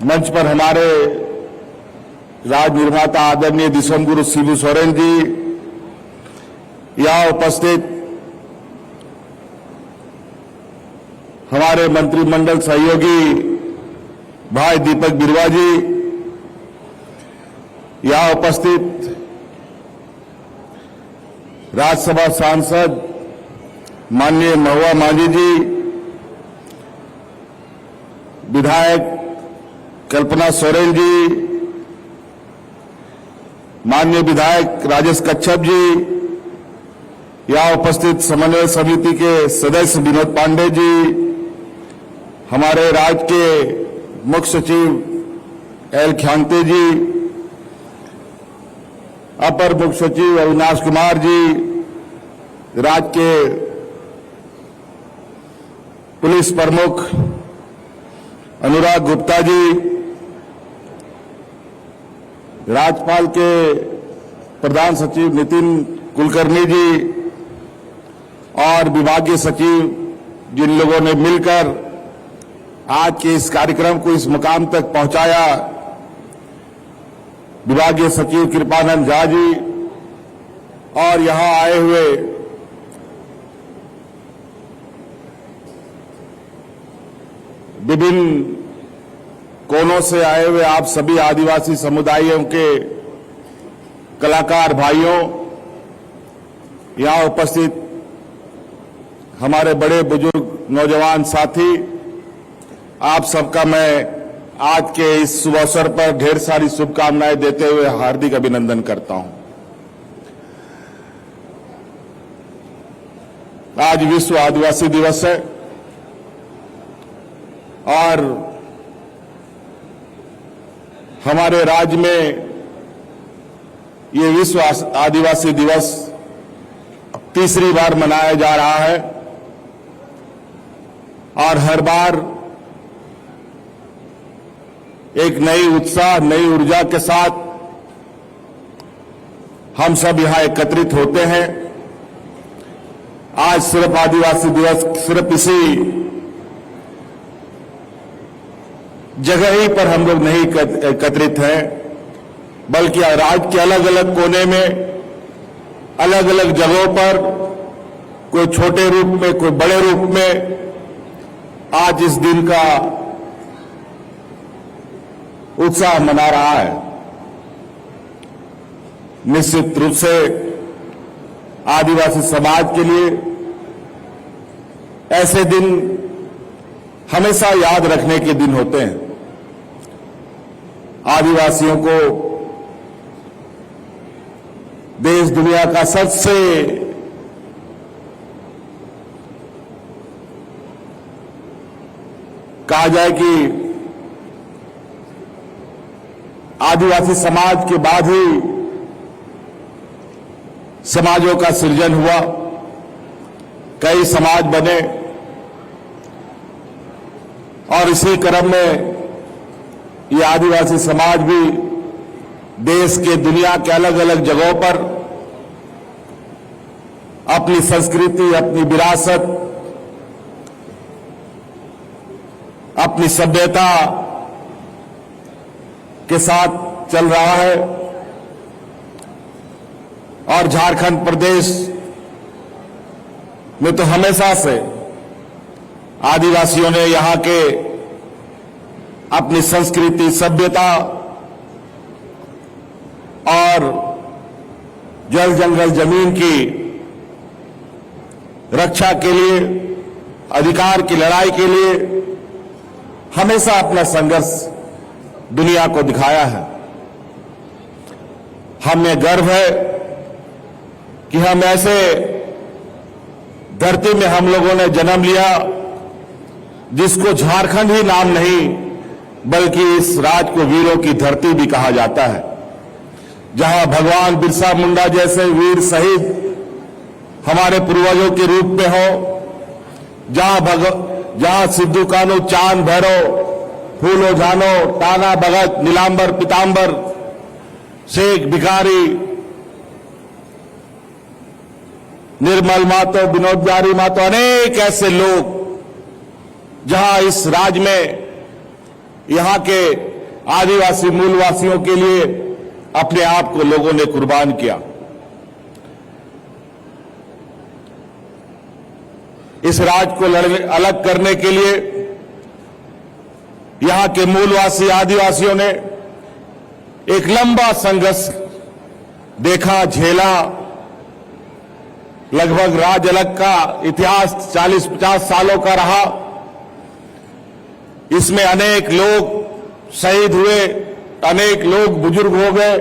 मंच पर हमारे राज निर्माता आदरणीय दिसोमगुरु शिबू सोरेन जी, यहाँ उपस्थित हमारे मंत्रिमंडल सहयोगी भाई दीपक बिरवा जी, यहाँ उपस्थित राज्यसभा सांसद माननीय महुआ मांझी जी, विधायक कल्पना सोरेन जी, माननीय विधायक राजेश कच्छप जी, यहाँ उपस्थित समन्वय समिति के सदस्य विनोद पांडे जी, हमारे राज्य के मुख्य सचिव एल ख्यांगते जी, अपर मुख्य सचिव अविनाश कुमार जी, राज्य के पुलिस प्रमुख अनुराग गुप्ता जी, राज्यपाल के प्रधान सचिव नितिन कुलकर्णी जी और विभागीय सचिव, जिन लोगों ने मिलकर आज के इस कार्यक्रम को इस मुकाम तक पहुंचाया, विभागीय सचिव कृपानंद झा जी और यहां आए हुए विभिन्न कोनों से आए हुए आप सभी आदिवासी समुदायों के कलाकार भाइयों, यहां उपस्थित हमारे बड़े बुजुर्ग नौजवान साथी, आप सबका मैं आज के इस शुभ अवसर पर ढेर सारी शुभकामनाएं देते हुए हार्दिक अभिनंदन करता हूं। आज विश्व आदिवासी दिवस है और हमारे राज्य में ये विश्व आदिवासी दिवस तीसरी बार मनाया जा रहा है और हर बार एक नई उत्साह, नई ऊर्जा के साथ हम सब यहां एकत्रित होते हैं। आज सिर्फ आदिवासी दिवस सिर्फ इसी जगह ही पर हम लोग नहीं एकत्रित हैं, बल्कि राज्य के अलग अलग कोने में, अलग अलग जगहों पर, कोई छोटे रूप में, कोई बड़े रूप में आज इस दिन का उत्साह मना रहा है। निश्चित रूप से आदिवासी समाज के लिए ऐसे दिन हमेशा याद रखने के दिन होते हैं। आदिवासियों को देश दुनिया का सबसे कहा जाए कि आदिवासी समाज के बाद ही समाजों का सृजन हुआ, कई समाज बने और इसी क्रम में ये आदिवासी समाज भी देश के, दुनिया के अलग अलग जगहों पर अपनी संस्कृति, अपनी विरासत, अपनी सभ्यता के साथ चल रहा है और झारखंड प्रदेश में तो हमेशा से आदिवासियों ने यहां के अपनी संस्कृति, सभ्यता और जल जंगल जमीन की रक्षा के लिए, अधिकार की लड़ाई के लिए हमेशा अपना संघर्ष दुनिया को दिखाया है। हमें गर्व है कि हम ऐसे धरती में हम लोगों ने जन्म लिया जिसको झारखंड ही नाम नहीं बल्कि इस राज्य को वीरों की धरती भी कहा जाता है, जहां भगवान बिरसा मुंडा जैसे वीर शहीद हमारे पूर्वजों के रूप में हो, जहां सिद्धू कान्हू, चांद भैरव, फूलो जानो, टाना भगत, नीलांबर पीतांबर, शेख भिखारी, निर्मल मातो, विनोद बिहारी मातो, अनेक ऐसे लोग जहां इस राज्य में यहां के आदिवासी मूलवासियों के लिए अपने आप को लोगों ने कुर्बान किया। इस राज्य को अलग करने के लिए यहां के मूलवासी आदिवासियों ने एक लंबा संघर्ष देखा, झेला। लगभग राज्य अलग का इतिहास 40-50 सालों का रहा। इसमें अनेक लोग शहीद हुए, अनेक लोग बुजुर्ग हो गए।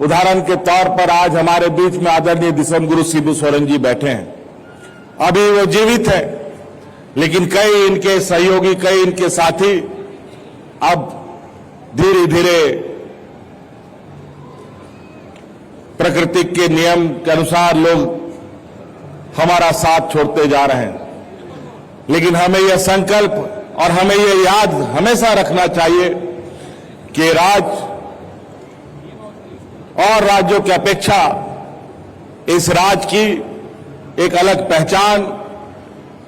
उदाहरण के तौर पर आज हमारे बीच में आदरणीय दिसंगुरु शिबू सोरेन जी बैठे हैं। अभी वो जीवित है, लेकिन कई इनके सहयोगी, कई इनके साथी अब धीरे धीरे प्रकृति के नियम के अनुसार लोग हमारा साथ छोड़ते जा रहे हैं। लेकिन हमें यह संकल्प और हमें यह याद हमेशा रखना चाहिए कि राज्य और राज्यों की अपेक्षा इस राज्य की एक अलग पहचान,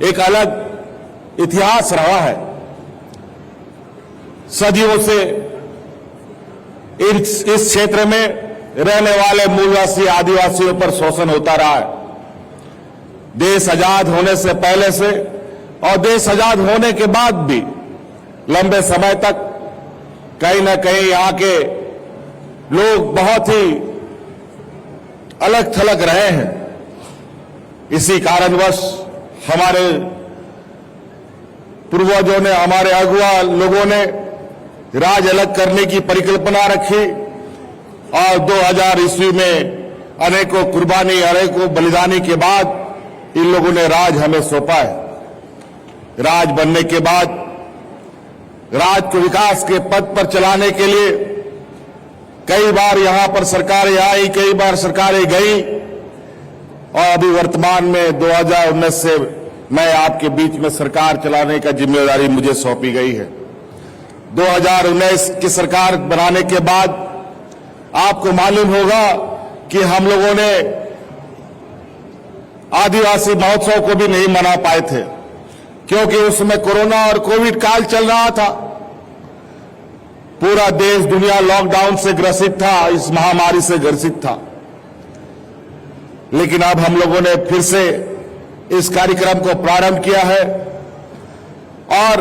एक अलग इतिहास रहा है। सदियों से इस क्षेत्र में रहने वाले मूलवासी आदिवासियों पर शोषण होता रहा है। देश आजाद होने से पहले से और देश आजाद होने के बाद भी लंबे समय तक कहीं न कहीं यहां के लोग बहुत ही अलग थलग रहे हैं। इसी कारणवश हमारे पूर्वजों ने, हमारे अगुआ लोगों ने राज्य अलग करने की परिकल्पना रखी और 2000 ईस्वी में अनेकों कुर्बानी, अनेकों बलिदानी के बाद इन लोगों ने राज हमें सौंपा है। राज बनने के बाद राज्य को विकास के पथ पर चलाने के लिए कई बार यहां पर सरकारें आई, कई बार सरकारें गई और अभी वर्तमान में 2019 से मैं आपके बीच में सरकार चलाने का जिम्मेदारी मुझे सौंपी गई है। 2019 की सरकार बनाने के बाद आपको मालूम होगा कि हम लोगों ने आदिवासी महोत्सव को भी नहीं मना पाए थे, क्योंकि उसमें कोरोना और कोविड काल चल रहा था। पूरा देश, दुनिया लॉकडाउन से ग्रसित था, इस महामारी से ग्रसित था। लेकिन अब हम लोगों ने फिर से इस कार्यक्रम को प्रारंभ किया है और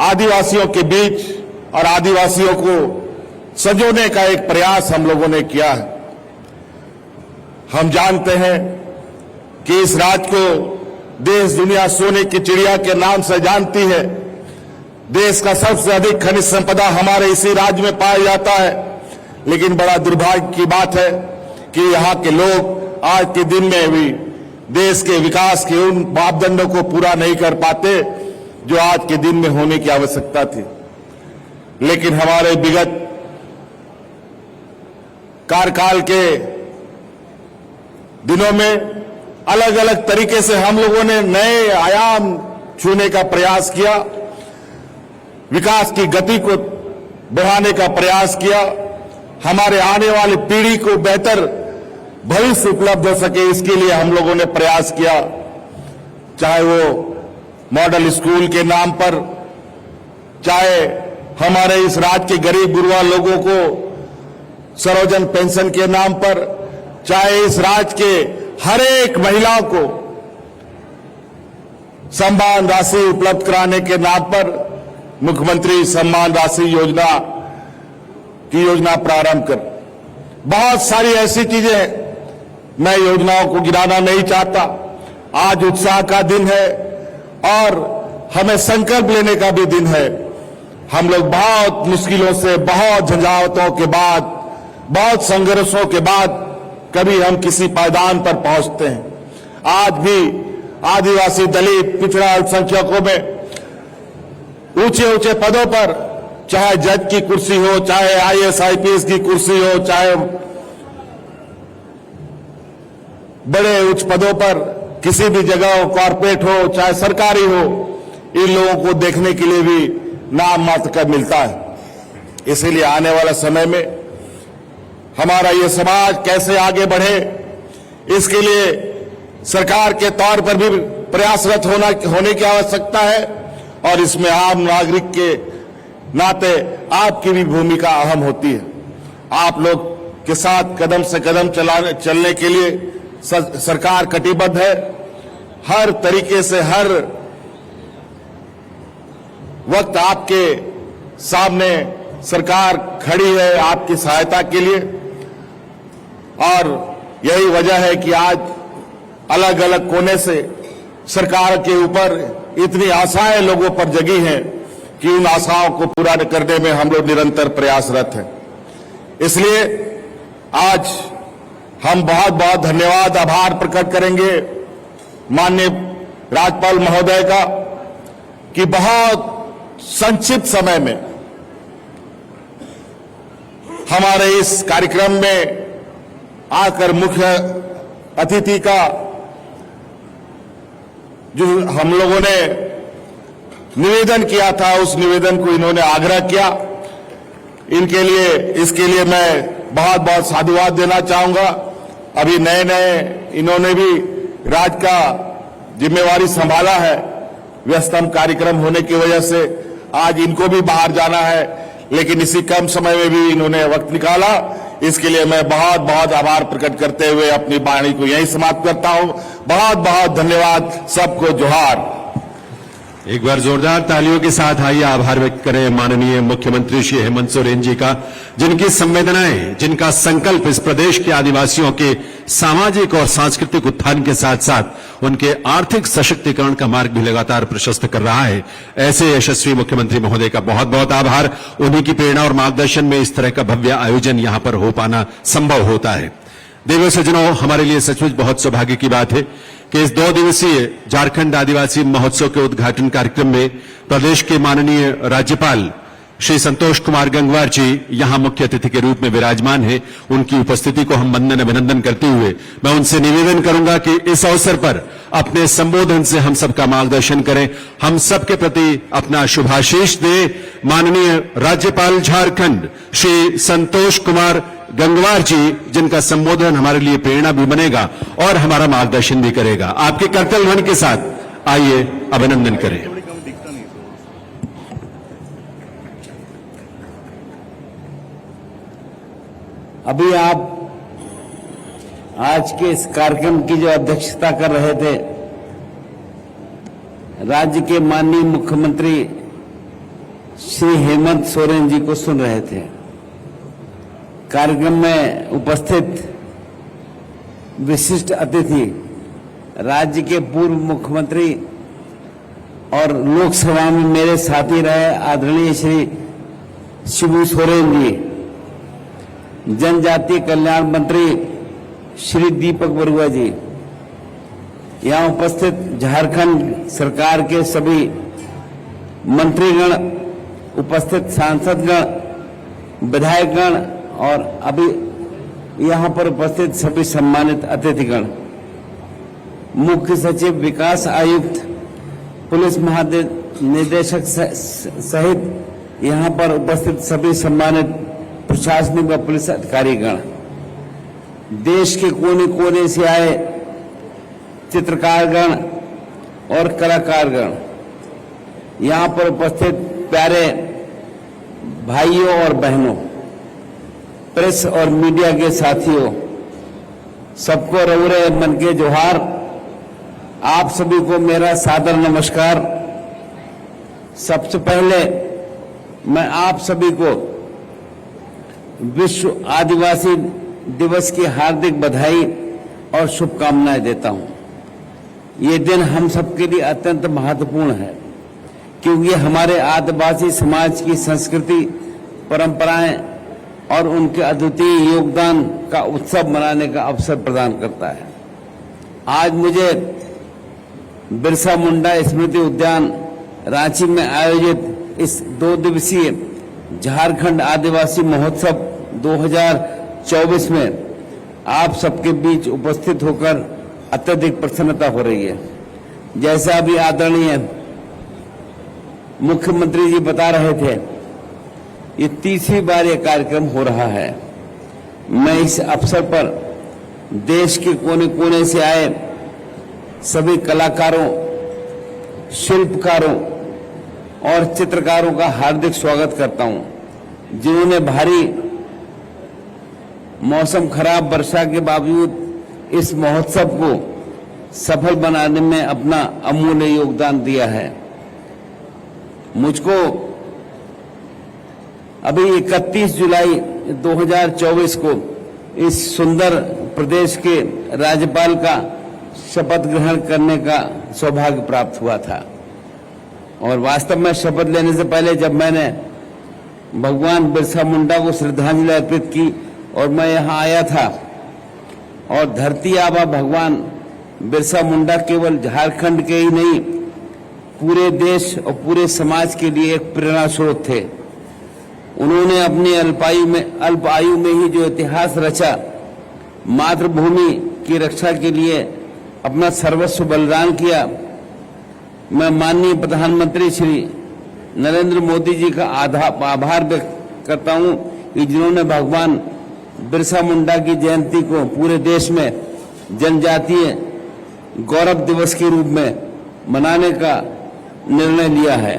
आदिवासियों के बीच और आदिवासियों को संजोने का एक प्रयास हम लोगों ने किया है। हम जानते हैं कि इस राज्य को देश दुनिया सोने की चिड़िया के नाम से जानती है। देश का सबसे अधिक खनिज संपदा हमारे इसी राज्य में पाया जाता है। लेकिन बड़ा दुर्भाग्य की बात है कि यहाँ के लोग आज के दिन में भी देश के विकास के उन मापदंडों को पूरा नहीं कर पाते जो आज के दिन में होने की आवश्यकता थी। लेकिन हमारे विगत कार्यकाल के दिनों में अलग अलग तरीके से हम लोगों ने नए आयाम छूने का प्रयास किया, विकास की गति को बढ़ाने का प्रयास किया, हमारे आने वाली पीढ़ी को बेहतर भविष्य उपलब्ध हो सके इसके लिए हम लोगों ने प्रयास किया। चाहे वो मॉडल स्कूल के नाम पर, चाहे हमारे इस राज्य के गरीब गुरबा लोगों को सर्वजन पेंशन के नाम पर, चाहे इस राज्य के हर एक महिलाओं को सम्मान राशि उपलब्ध कराने के नाम पर मुख्यमंत्री सम्मान राशि योजना की योजना प्रारंभ कर, बहुत सारी ऐसी चीजें हैं। मैं योजनाओं को गिराना नहीं चाहता। आज उत्साह का दिन है और हमें संकल्प लेने का भी दिन है। हम लोग बहुत मुश्किलों से, बहुत झंझावतों के बाद, बहुत संघर्षों के बाद कभी हम किसी पायदान पर पहुंचते हैं। आज भी आदिवासी, दलित, पिछड़ा अल्पसंख्यकों में ऊंचे ऊंचे पदों पर, चाहे जज की कुर्सी हो, चाहे आईएएस आईपीएस की कुर्सी हो, चाहे बड़े उच्च पदों पर किसी भी जगह हो, कॉर्पोरेट हो चाहे सरकारी हो, इन लोगों को देखने के लिए भी नाम मात्र का मिलता है। इसीलिए आने वाला समय में हमारा ये समाज कैसे आगे बढ़े, इसके लिए सरकार के तौर पर भी प्रयासरत होने की आवश्यकता है और इसमें आम नागरिक के नाते आपकी भी भूमिका अहम होती है। आप लोग के साथ कदम से कदम चलने के लिए सरकार कटिबद्ध है। हर तरीके से हर वक्त आपके सामने सरकार खड़ी है आपकी सहायता के लिए, और यही वजह है कि आज अलग अलग कोने से सरकार के ऊपर इतनी आशाएं लोगों पर जगी हैं कि उन आशाओं को पूरा करने में हम लोग निरंतर प्रयासरत हैं। इसलिए आज हम बहुत बहुत धन्यवाद आभार प्रकट करेंगे माननीय राज्यपाल महोदय का कि बहुत संक्षिप्त समय में हमारे इस कार्यक्रम में आकर मुख्य अतिथि का जो हम लोगों ने निवेदन किया था उस निवेदन को इन्होंने आग्रह किया। इनके लिए इसके लिए मैं बहुत बहुत साधुवाद देना चाहूंगा। अभी नए नए इन्होंने भी राज्य का जिम्मेवारी संभाला है, व्यस्तम कार्यक्रम होने की वजह से आज इनको भी बाहर जाना है, लेकिन इसी कम समय में भी इन्होंने वक्त निकाला। इसके लिए मैं बहुत बहुत आभार प्रकट करते हुए अपनी वाणी को यहीं समाप्त करता हूं। बहुत बहुत धन्यवाद, सबको जोहार। एक बार जोरदार तालियों के साथ आइए आभार व्यक्त करें माननीय मुख्यमंत्री श्री हेमंत सोरेन जी का, जिनकी संवेदनाएं, जिनका संकल्प इस प्रदेश के आदिवासियों के सामाजिक और सांस्कृतिक उत्थान के साथ साथ उनके आर्थिक सशक्तिकरण का मार्ग भी लगातार प्रशस्त कर रहा है। ऐसे यशस्वी मुख्यमंत्री महोदय का बहुत बहुत आभार। उन्हीं की प्रेरणा और मार्गदर्शन में इस तरह का भव्य आयोजन यहां पर हो पाना संभव होता है। देवियों सज्जनों, हमारे लिए सचमुच बहुत सौभाग्य की बात है कि इस 2 दिवसीय झारखंड आदिवासी महोत्सव के उद्घाटन कार्यक्रम में प्रदेश के माननीय राज्यपाल श्री संतोष कुमार गंगवार जी यहां मुख्य अतिथि के रूप में विराजमान हैं। उनकी उपस्थिति को हम वंदन अभिनंदन करते हुए मैं उनसे निवेदन करूंगा कि इस अवसर पर अपने संबोधन से हम सबका मार्गदर्शन करें, हम सबके प्रति अपना शुभाशीष दें। माननीय राज्यपाल झारखंड श्री संतोष कुमार गंगवार जी, जिनका संबोधन हमारे लिए प्रेरणा भी बनेगा और हमारा मार्गदर्शन भी करेगा। आपके करतल ध्वनि के साथ आइए अभिनंदन करें। अभी आप आज के इस कार्यक्रम की जो अध्यक्षता कर रहे थे, राज्य के माननीय मुख्यमंत्री श्री हेमंत सोरेन जी को सुन रहे थे। कार्यक्रम में उपस्थित विशिष्ट अतिथि राज्य के पूर्व मुख्यमंत्री और लोकसभा में मेरे साथी रहे आदरणीय श्री शिबू सोरेन जी, जनजातीय कल्याण मंत्री श्री दीपक बरुआ जी, यहां उपस्थित झारखंड सरकार के सभी मंत्रीगण, उपस्थित सांसदगण, विधायकगण और अभी यहां पर उपस्थित सभी सम्मानित अतिथिगण, मुख्य सचिव, विकास आयुक्त, पुलिस महानिदेशक सहित यहां पर उपस्थित सभी सम्मानित प्रशासनिक व पुलिस अधिकारीगण, देश के कोने कोने से आए चित्रकारगण और कलाकारगण, यहां पर उपस्थित प्यारे भाइयों और बहनों, प्रेस और मीडिया के साथियों, सबको रउरे मन के जोहार। आप सभी को मेरा सादर नमस्कार। सबसे पहले मैं आप सभी को विश्व आदिवासी दिवस की हार्दिक बधाई और शुभकामनाएं देता हूं। ये दिन हम सबके लिए अत्यंत महत्वपूर्ण है, क्योंकि हमारे आदिवासी समाज की संस्कृति, परंपराएं और उनके अद्वितीय योगदान का उत्सव मनाने का अवसर प्रदान करता है। आज मुझे बिरसा मुंडा स्मृति उद्यान रांची में आयोजित इस 2 दिवसीय झारखंड आदिवासी महोत्सव 2024 में आप सबके बीच उपस्थित होकर अत्यधिक प्रसन्नता हो रही है। जैसा अभी आदरणीय मुख्यमंत्री जी बता रहे थे, ये 3री बार ये कार्यक्रम हो रहा है। मैं इस अवसर पर देश के कोने कोने से आए सभी कलाकारों, शिल्पकारों और चित्रकारों का हार्दिक स्वागत करता हूं, जिन्होंने भारी मौसम खराब वर्षा के बावजूद इस महोत्सव को सफल बनाने में अपना अमूल्य योगदान दिया है। मुझको अभी 31 जुलाई 2024 को इस सुंदर प्रदेश के राज्यपाल का शपथ ग्रहण करने का सौभाग्य प्राप्त हुआ था। और वास्तव में शपथ लेने से पहले जब मैंने भगवान बिरसा मुंडा को श्रद्धांजलि अर्पित की और मैं यहां आया था, और धरती आबा भगवान बिरसा मुंडा केवल झारखंड के ही नहीं, पूरे देश और पूरे समाज के लिए एक प्रेरणा स्रोत थे। उन्होंने अपनी अल्प आयु में ही जो इतिहास रचा, मातृभूमि की रक्षा के लिए अपना सर्वस्व बलिदान किया। मैं माननीय प्रधानमंत्री श्री नरेंद्र मोदी जी का आभार व्यक्त करता हूं कि जिन्होंने भगवान बिरसा मुंडा की जयंती को पूरे देश में जनजातीय गौरव दिवस के रूप में मनाने का निर्णय लिया है।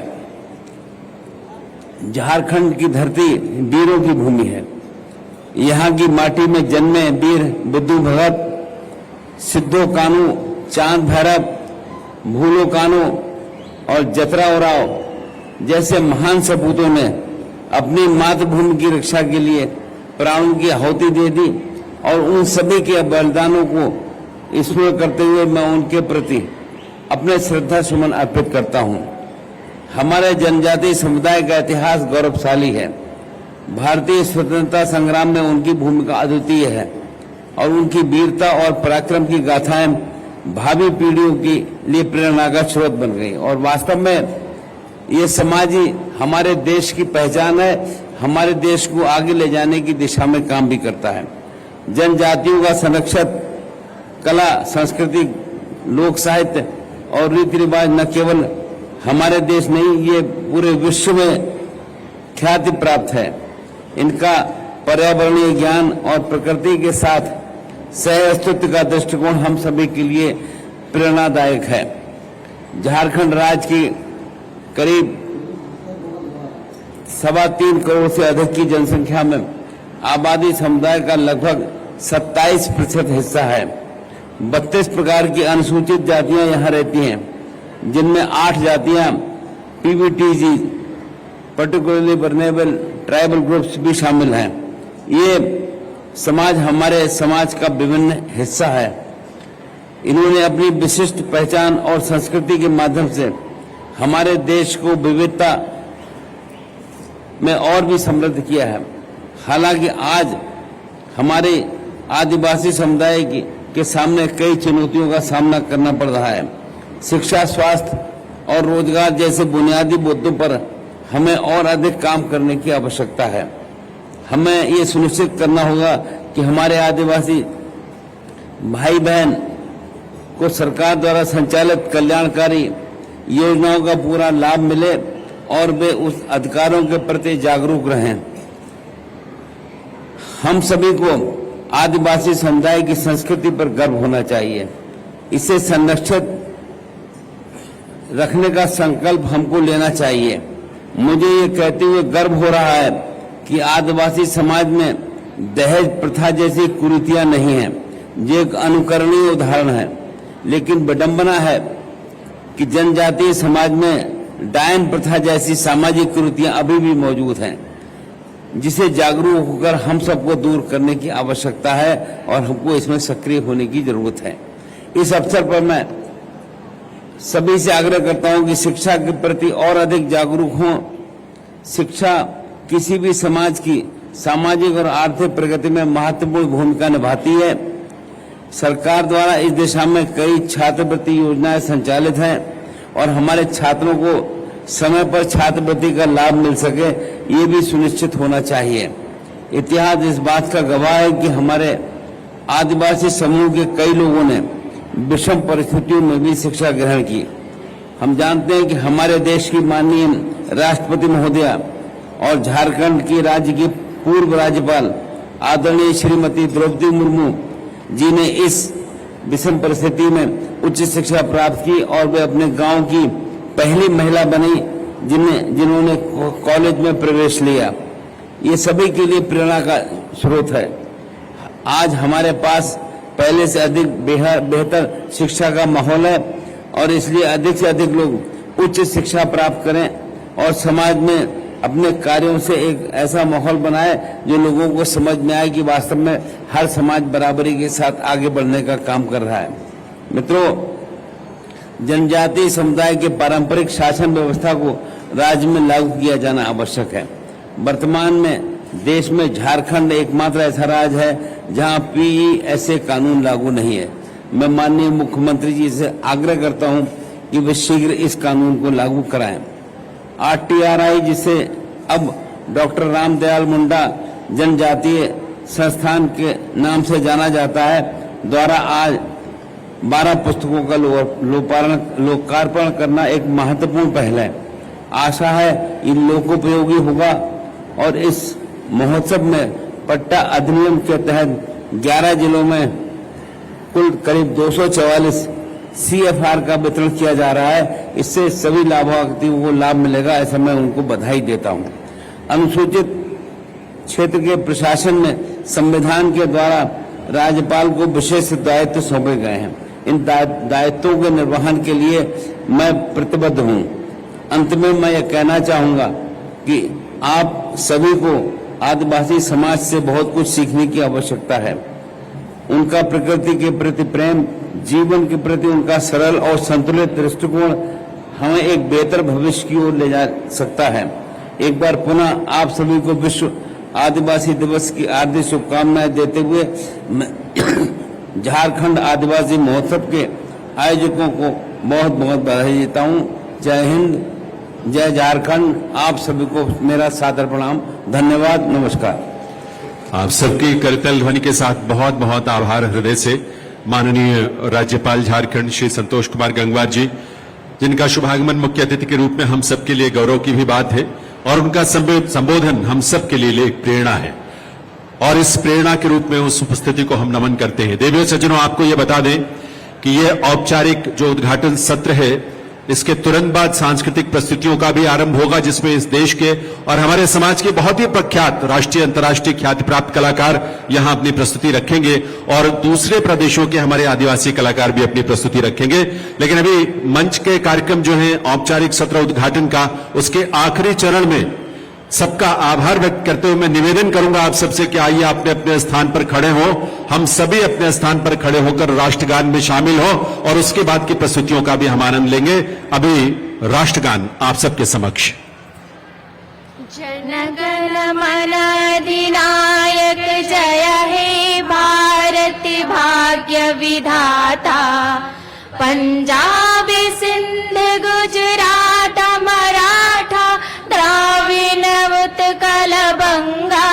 झारखंड की धरती वीरों की भूमि है। यहाँ की माटी में जन्मे वीर बुद्धू भगत, सिद्धो कानू, चांद भैरव, भूलो कानू और जतरा उराव जैसे महान सपूतों ने अपनी मातृभूमि की रक्षा के लिए प्राणों की आहुति दे दी, और उन सभी के बलिदानों को स्मरण करते हुए मैं उनके प्रति अपने श्रद्धा सुमन अर्पित करता हूं। हमारे जनजातीय समुदाय का इतिहास गौरवशाली है। भारतीय स्वतंत्रता संग्राम में उनकी भूमिका अद्वितीय है, और उनकी वीरता और पराक्रम की गाथाएं भावी पीढ़ियों के लिए प्रेरणा का स्रोत बन गई। और वास्तव में ये समाज ही हमारे देश की पहचान है, हमारे देश को आगे ले जाने की दिशा में काम भी करता है। जनजातियों का संरक्षण, कला, संस्कृति, लोक साहित्य और रीति रिवाज न केवल हमारे देश नहीं, ये पूरे विश्व में ख्याति प्राप्त है। इनका पर्यावरणीय ज्ञान और प्रकृति के साथ सह अस्तित्व का दृष्टिकोण हम सभी के लिए प्रेरणादायक है। झारखंड राज्य की करीब 3.25 करोड़ से अधिक की जनसंख्या में आबादी समुदाय का लगभग 27% हिस्सा है। 32 प्रकार की अनुसूचित जातियां यहां रहती हैं, जिनमें 8 जातियां PVTG particularly vulnerable tribal groups भी शामिल हैं। ये समाज हमारे समाज का विभिन्न हिस्सा है। इन्होंने अपनी विशिष्ट पहचान और संस्कृति के माध्यम से हमारे देश को विविधता में और भी समृद्ध किया है। हालांकि आज हमारे आदिवासी समुदाय के सामने कई चुनौतियों का सामना करना पड़ रहा है। शिक्षा, स्वास्थ्य और रोजगार जैसे बुनियादी मुद्दों पर हमें और अधिक काम करने की आवश्यकता है। हमें ये सुनिश्चित करना होगा कि हमारे आदिवासी भाई बहन को सरकार द्वारा संचालित कल्याणकारी योजनाओं का पूरा लाभ मिले और वे उस अधिकारों के प्रति जागरूक रहें। हम सभी को आदिवासी समुदाय की संस्कृति पर गर्व होना चाहिए। इसे संरक्षित रखने का संकल्प हमको लेना चाहिए। मुझे ये कहते हुए गर्व हो रहा है कि आदिवासी समाज में दहेज प्रथा जैसी कुरीतियां नहीं हैं। ये एक अनुकरणीय उदाहरण है, लेकिन विडंबना है कि जनजातीय समाज में डायन प्रथा जैसी सामाजिक कुरीतियां अभी भी मौजूद हैं, जिसे जागरूक होकर हम सबको दूर करने की आवश्यकता है और हमको इसमें सक्रिय होने की जरूरत है। इस अवसर पर मैं सभी से आग्रह करता हूं कि शिक्षा के प्रति और अधिक जागरूक हों। शिक्षा किसी भी समाज की सामाजिक और आर्थिक प्रगति में महत्वपूर्ण भूमिका निभाती है। सरकार द्वारा इस दिशा में कई छात्रवृत्ति योजनाएं संचालित हैं और हमारे छात्रों को समय पर छात्रवृत्ति का लाभ मिल सके, ये भी सुनिश्चित होना चाहिए। इतिहास इस बात का गवाह है कि हमारे आदिवासी समूह के कई लोगों ने विषम परिस्थितियों में भी शिक्षा ग्रहण की। हम जानते हैं कि हमारे देश की माननीय राष्ट्रपति महोदया और झारखंड की राज्य की पूर्व राज्यपाल आदरणीय श्रीमती द्रौपदी मुर्मू जी ने इस विषम परिस्थिति में उच्च शिक्षा प्राप्त की और वे अपने गांव की पहली महिला बनी जिन्होंने कॉलेज में प्रवेश लिया, ये सभी के लिए प्रेरणा का स्रोत है। आज हमारे पास पहले से अधिक बेहतर शिक्षा का माहौल है और इसलिए अधिक से अधिक लोग उच्च शिक्षा प्राप्त करें और समाज में अपने कार्यों से एक ऐसा माहौल बनाए जो लोगों को समझ में आए कि वास्तव में हर समाज बराबरी के साथ आगे बढ़ने का काम कर रहा है। मित्रों, जनजातीय समुदाय के पारंपरिक शासन व्यवस्था को राज्य में लागू किया जाना आवश्यक है। वर्तमान में देश में झारखंड एकमात्र ऐसा राज्य है जहां PESA कानून लागू नहीं है। मैं माननीय मुख्यमंत्री जी से आग्रह करता हूं कि वे शीघ्र इस कानून को लागू कराएं। RTRI, जिसे अब डॉक्टर रामदयाल मुंडा जनजातीय संस्थान के नाम से जाना जाता है, द्वारा आज 12 पुस्तकों का लोकार्पण करना एक महत्वपूर्ण पहल है। आशा है ये लोकोपयोगी होगा और इस महोत्सव में पट्टा अधिनियम के तहत 11 जिलों में कुल करीब 244 CFR का वितरण किया जा रहा है। इससे सभी लाभार्थियों को लाभ मिलेगा, ऐसा मैं उनको बधाई देता हूं। अनुसूचित क्षेत्र के प्रशासन में संविधान के द्वारा राज्यपाल को विशेष दायित्व सौंपे गए हैं। इन दायित्वों के निर्वहन के लिए मैं प्रतिबद्ध हूं। अंत में मैं यह कहना चाहूंगा कि आप सभी को आदिवासी समाज से बहुत कुछ सीखने की आवश्यकता है। उनका प्रकृति के प्रति प्रेम, जीवन के प्रति उनका सरल और संतुलित दृष्टिकोण हमें एक बेहतर भविष्य की ओर ले जा सकता है। एक बार पुनः आप सभी को विश्व आदिवासी दिवस की हार्दिक शुभकामनाएं देते हुए मैं झारखंड आदिवासी महोत्सव के आयोजकों को बहुत बहुत बधाई देता हूं। जय हिंद, जय झारखंड। आप सभी को मेरा सादर प्रणाम। धन्यवाद, नमस्कार। आप सबकी करतल ध्वनि के साथ बहुत बहुत आभार हृदय से माननीय राज्यपाल झारखंड श्री संतोष कुमार गंगवार जी, जिनका शुभागमन मुख्य अतिथि के रूप में हम सबके लिए गौरव की भी बात है और उनका संबोधन हम सबके लिए एक प्रेरणा है और इस प्रेरणा के रूप में उस उपस्थिति को हम नमन करते हैं। देवियों सज्जनों, आपको यह बता दें कि यह औपचारिक जो उद्घाटन सत्र है, इसके तुरंत बाद सांस्कृतिक प्रस्तुतियों का भी आरंभ होगा, जिसमें इस देश के और हमारे समाज के बहुत ही प्रख्यात राष्ट्रीय अंतर्राष्ट्रीय ख्याति प्राप्त कलाकार यहां अपनी प्रस्तुति रखेंगे और दूसरे प्रदेशों के हमारे आदिवासी कलाकार भी अपनी प्रस्तुति रखेंगे। लेकिन अभी मंच के कार्यक्रम जो है औपचारिक सत्र उद्घाटन का, उसके आखिरी चरण में सबका आभार व्यक्त करते हुए मैं निवेदन करूंगा आप सबसे कि आइए अपने अपने स्थान पर खड़े हो, हम सभी अपने स्थान पर खड़े होकर राष्ट्रगान में शामिल हो और उसके बाद की प्रस्तुतियों का भी हम आनंद लेंगे। अभी राष्ट्रगान आप सबके समक्ष। जनगण मन अधिनायक जय हे भारत भाग्य विधाता, पंजाब सिंध गुजरात मराठा द्राविड़ उत्कल बंगा,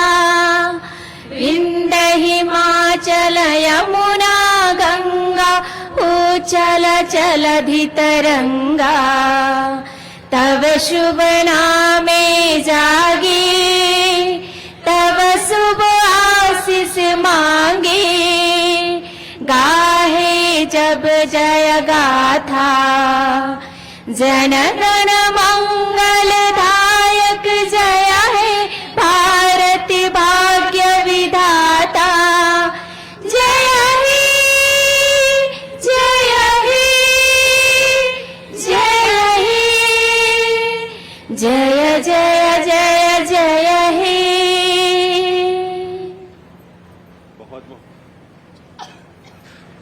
विंध्य हिमाचल यमुना गंगा, उच्चल जलधि तरंगा, तव शुभ नामे जागे, तव शुभ आशीष मांगे, गाहे जब जय गाथा, जनगण मंगलदायक जय है भारत भाग्य विधाता, जय हे जय हे जय हे, जय जय जय जय हे।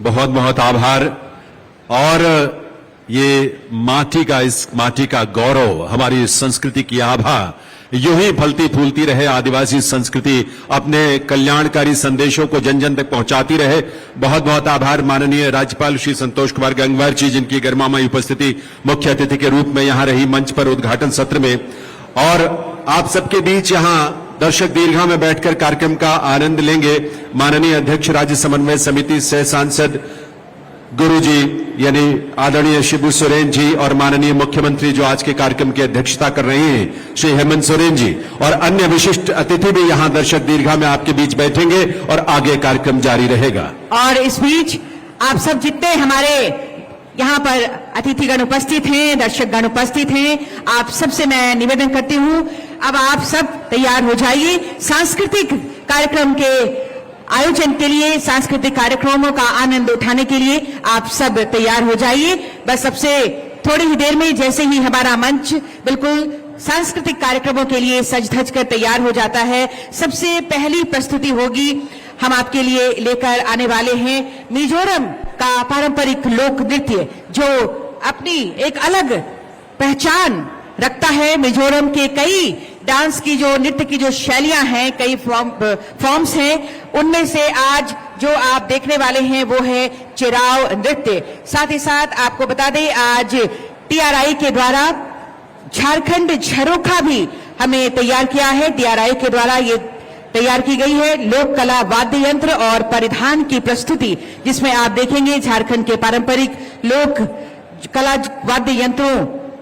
बहुत बहुत आभार। और ये इस माटी का गौरव, हमारी संस्कृति की आभा यूं ही फलती फूलती रहे, आदिवासी संस्कृति अपने कल्याणकारी संदेशों को जन जन तक पहुंचाती रहे। बहुत बहुत आभार माननीय राज्यपाल श्री संतोष कुमार गंगवार जी, जिनकी गरिमामयी उपस्थिति मुख्य अतिथि के रूप में यहां रही मंच पर उद्घाटन सत्र में। और आप सबके बीच यहां दर्शक दीर्घा में बैठकर कार्यक्रम का आनंद लेंगे माननीय अध्यक्ष राज्य समन्वय समिति सह सांसद गुरुजी यानी आदरणीय शिबू सोरेन जी और माननीय मुख्यमंत्री जो आज के कार्यक्रम की अध्यक्षता कर रहे हैं श्री हेमंत सोरेन जी, और अन्य विशिष्ट अतिथि भी यहां दर्शक दीर्घा में आपके बीच बैठेंगे और आगे कार्यक्रम जारी रहेगा। और इस बीच आप सब जितने हमारे यहाँ पर अतिथिगण उपस्थित हैं, दर्शकगण उपस्थित हैं, आप सबसे मैं निवेदन करती हूं, अब आप सब तैयार हो जाइए सांस्कृतिक कार्यक्रम के आयोजन के लिए, सांस्कृतिक कार्यक्रमों का आनंद उठाने के लिए आप सब तैयार हो जाइए। बस सबसे थोड़ी ही देर में जैसे ही हमारा मंच बिल्कुल सांस्कृतिक कार्यक्रमों के लिए सज धज कर तैयार हो जाता है, सबसे पहली प्रस्तुति होगी, हम आपके लिए लेकर आने वाले हैं मिजोरम का पारंपरिक लोक नृत्य जो अपनी एक अलग पहचान रखता है। मिजोरम के कई डांस की जो नृत्य की जो शैलियां हैं, कई फॉर्म्स हैं, उनमें से आज जो आप देखने वाले हैं वो है चिराव नृत्य। साथ ही साथ आपको बता दें आज टीआरआई के द्वारा झारखंड झरोखा भी हमें तैयार किया है। टीआरआई के द्वारा ये तैयार की गई है लोक कला वाद्य यंत्र और परिधान की प्रस्तुति, जिसमें आप देखेंगे झारखंड के पारंपरिक लोक कला वाद्य यंत्रों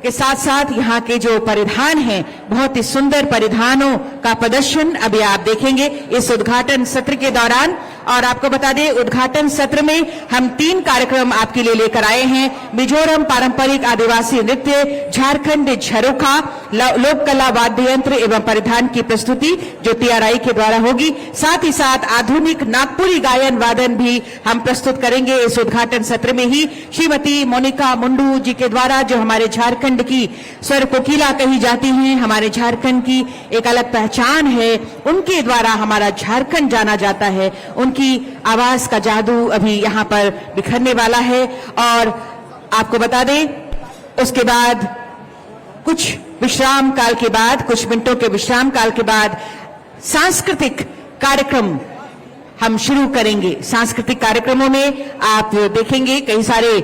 के साथ साथ यहाँ के जो परिधान हैं, बहुत ही सुंदर परिधानों का प्रदर्शन अभी आप देखेंगे इस उद्घाटन सत्र के दौरान। और आपको बता दें उद्घाटन सत्र में हम 3 कार्यक्रम आपके लिए लेकर आए हैं। मिजोरम पारंपरिक आदिवासी नृत्य, झारखंड झरोखा, लोक कला वाद्य यंत्र एवं परिधान की प्रस्तुति जो टीआरआई के द्वारा होगी। साथ ही साथ आधुनिक नागपुरी गायन वादन भी हम प्रस्तुत करेंगे इस उद्घाटन सत्र में ही। श्रीमती मोनिका मुंडू जी के द्वारा जो हमारे झारखंड की स्वर कोकिला कही जाती हैं, हमारे झारखंड की एक अलग पहचान है, उनके द्वारा हमारा झारखंड जाना जाता है। उनकी आवाज का जादू अभी यहाँ पर बिखरने वाला है। और आपको बता दें उसके बाद कुछ विश्राम काल के बाद, कुछ मिनटों के विश्राम काल के बाद सांस्कृतिक कार्यक्रम हम शुरू करेंगे। सांस्कृतिक कार्यक्रमों में आप देखेंगे कई सारे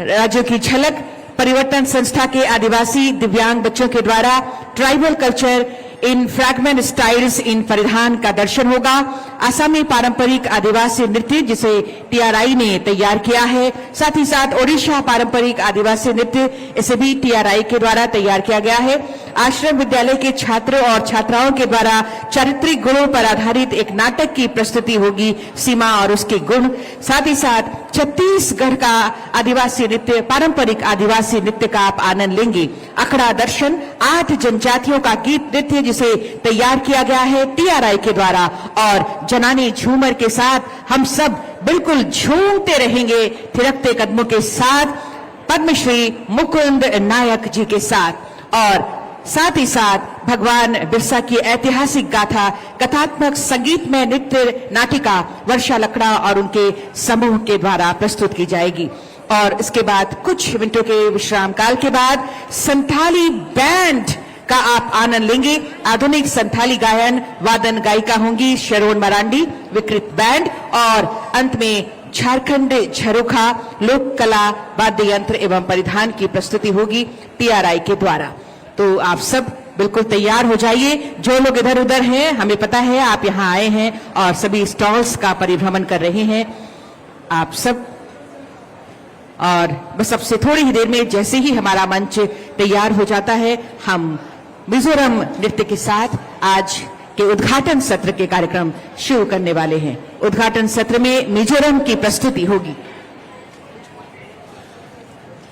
राज्यों की झलक। परिवर्तन संस्था के आदिवासी दिव्यांग बच्चों के द्वारा tribal culture in fragment styles इन परिधान का दर्शन होगा। असमी पारंपरिक आदिवासी नृत्य जिसे टीआरआई ने तैयार किया है, साथ ही साथ ओडिशा पारंपरिक आदिवासी नृत्य, इसे भी टीआरआई के द्वारा तैयार किया गया है। आश्रम विद्यालय के छात्र और छात्राओं के द्वारा चारित्रिक गुणों पर आधारित एक नाटक की प्रस्तुति होगी, सीमा और उसके गुण। साथ ही साथ छत्तीसगढ़ का आदिवासी नृत्य, पारंपरिक आदिवासी नृत्य का आप आनंद लेंगे। अखड़ा दर्शन 8 जनजातियों का गीत नृत्य जिसे तैयार किया गया है टीआरआई के द्वारा, और जनानी झूमर के साथ हम सब बिल्कुल झूमते रहेंगे थिरकते कदमों के साथ पद्मश्री मुकुंद नायक जी के साथ। और साथ ही साथ भगवान बिरसा की ऐतिहासिक गाथा कथात्मक संगीत में नृत्य नाटिका वर्षा लकड़ा और उनके समूह के द्वारा प्रस्तुत की जाएगी। और इसके बाद कुछ मिनटों के विश्राम काल के बाद संथाली बैंड का आप आनंद लेंगे। आधुनिक संथाली गायन वादन गायिका होंगी शरोन मरांडी, विकृत बैंड, और अंत में झारखंड झरोखा लोक कला वाद्य यंत्र एवं परिधान की प्रस्तुति होगी टीआरआई के द्वारा। तो आप सब बिल्कुल तैयार हो जाइए। जो लोग इधर उधर हैं, हमें पता है आप यहाँ आए हैं और सभी स्टॉल्स का परिभ्रमण कर रहे हैं आप सब। और बस सबसे थोड़ी ही देर में जैसे ही हमारा मंच तैयार हो जाता है, हम मिजोरम नृत्य के साथ आज के उद्घाटन सत्र के कार्यक्रम शुरू करने वाले हैं। उद्घाटन सत्र में मिजोरम की प्रस्तुति होगी।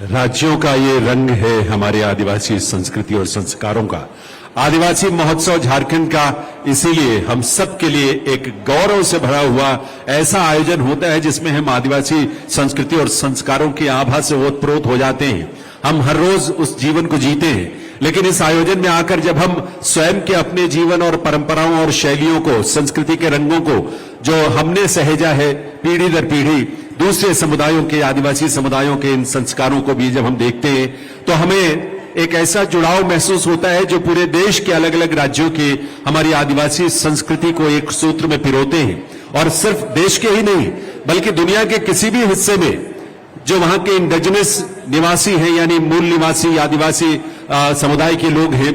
राज्यों का ये रंग है हमारे आदिवासी संस्कृति और संस्कारों का। आदिवासी महोत्सव झारखंड का इसीलिए हम सब के लिए एक गौरव से भरा हुआ ऐसा आयोजन होता है जिसमें हम आदिवासी संस्कृति और संस्कारों की आभा से ओतप्रोत हो जाते हैं। हम हर रोज उस जीवन को जीते हैं, लेकिन इस आयोजन में आकर जब हम स्वयं के अपने जीवन और परंपराओं और शैलियों को, संस्कृति के रंगों को जो हमने सहेजा है पीढ़ी दर पीढ़ी, दूसरे समुदायों के, आदिवासी समुदायों के इन संस्कारों को भी जब हम देखते हैं तो हमें एक ऐसा जुड़ाव महसूस होता है जो पूरे देश के अलग अलग राज्यों के हमारी आदिवासी संस्कृति को एक सूत्र में पिरोते हैं। और सिर्फ देश के ही नहीं बल्कि दुनिया के किसी भी हिस्से में जो वहां के इंडिजिनस निवासी हैं, यानी मूल निवासी आदिवासी समुदाय के लोग हैं,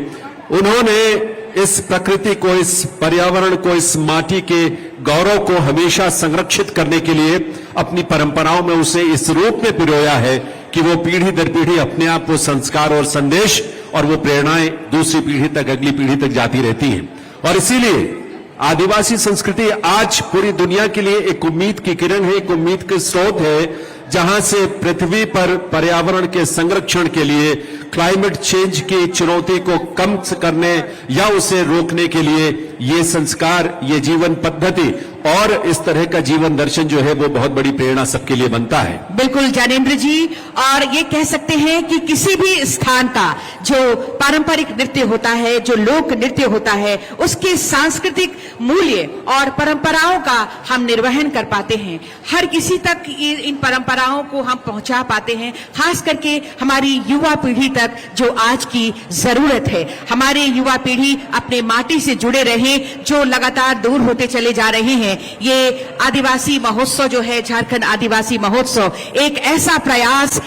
उन्होंने इस प्रकृति को, इस पर्यावरण को, इस माटी के गौरव को हमेशा संरक्षित करने के लिए अपनी परंपराओं में उसे इस रूप में पिरोया है कि वो पीढ़ी दर पीढ़ी अपने आप वो संस्कार और संदेश और वो प्रेरणाएं दूसरी पीढ़ी तक, अगली पीढ़ी तक जाती रहती हैं। और इसीलिए आदिवासी संस्कृति आज पूरी दुनिया के लिए एक उम्मीद की किरण है, एक उम्मीद के स्रोत है, जहां से पृथ्वी पर पर्यावरण के संरक्षण के लिए, क्लाइमेट चेंज की चुनौती को कम करने या उसे रोकने के लिए ये संस्कार, ये जीवन पद्धति और इस तरह का जीवन दर्शन जो है वो बहुत बड़ी प्रेरणा सबके लिए बनता है। बिल्कुल ज्ञानेंद्र जी, और ये कह सकते हैं कि किसी भी स्थान का जो पारंपरिक नृत्य होता है, जो लोक नृत्य होता है, उसके सांस्कृतिक मूल्य और परंपराओं का हम निर्वहन कर पाते हैं। हर किसी तक इन परंपराओं को हम पहुंचा पाते हैं, खास करके हमारी युवा पीढ़ी तक, जो आज की जरूरत है। हमारे युवा पीढ़ी अपने माटी से जुड़े रहे, जो लगातार दूर होते चले जा रहे हैं। ये आदिवासी महोत्सव जो है, झारखंड आदिवासी महोत्सव, एक ऐसा प्रयास